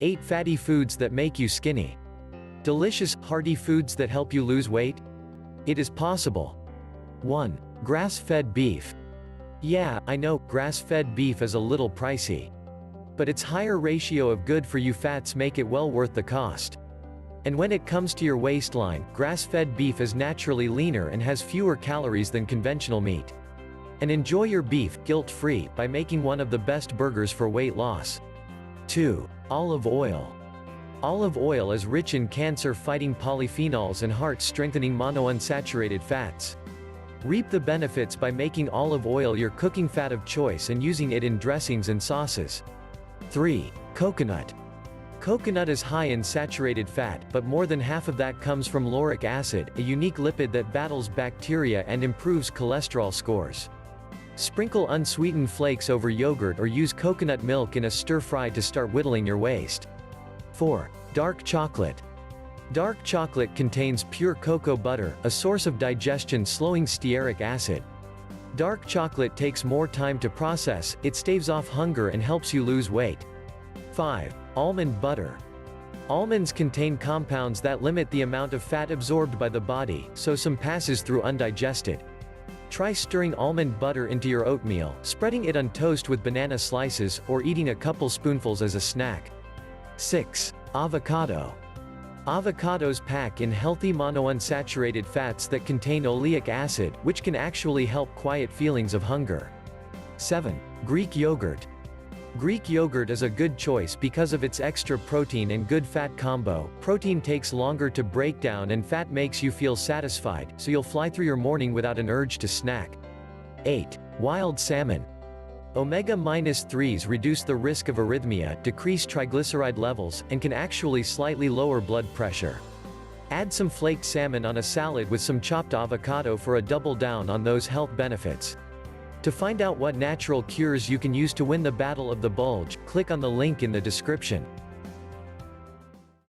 8 fatty foods that make you skinny. Delicious, hearty foods that help you lose weight? It is possible. 1. Grass-fed beef. Yeah, I know, grass-fed beef is a little pricey. But its higher ratio of good-for-you fats make it well worth the cost. And when it comes to your waistline, grass-fed beef is naturally leaner and has fewer calories than conventional meat. And enjoy your beef, guilt-free, by making one of the best burgers for weight loss. 2. Olive oil. Olive oil is rich in cancer-fighting polyphenols and heart-strengthening monounsaturated fats. Reap the benefits by making olive oil your cooking fat of choice and using it in dressings and sauces. 3. Coconut. Coconut is high in saturated fat, but more than half of that comes from lauric acid, a unique lipid that battles bacteria and improves cholesterol scores. Sprinkle unsweetened flakes over yogurt or use coconut milk in a stir-fry to start whittling your waist. 4. Dark chocolate. Dark chocolate contains pure cocoa butter, a source of digestion-slowing stearic acid. Dark chocolate takes more time to process, it staves off hunger and helps you lose weight. 5. Almond butter. Almonds contain compounds that limit the amount of fat absorbed by the body, so some passes through undigested. Try stirring almond butter into your oatmeal, spreading it on toast with banana slices, or eating a couple spoonfuls as a snack. 6. Avocado. Avocados pack in healthy monounsaturated fats that contain oleic acid, which can actually help quiet feelings of hunger. 7. Greek yogurt. Greek yogurt is a good choice because of its extra protein and good fat combo. Protein takes longer to break down and fat makes you feel satisfied, so you'll fly through your morning without an urge to snack. 8. Wild salmon. Omega-3s reduce the risk of arrhythmia, decrease triglyceride levels, and can actually slightly lower blood pressure. Add some flaked salmon on a salad with some chopped avocado for a double down on those health benefits. To find out what natural cures you can use to win the battle of the bulge, click on the link in the description.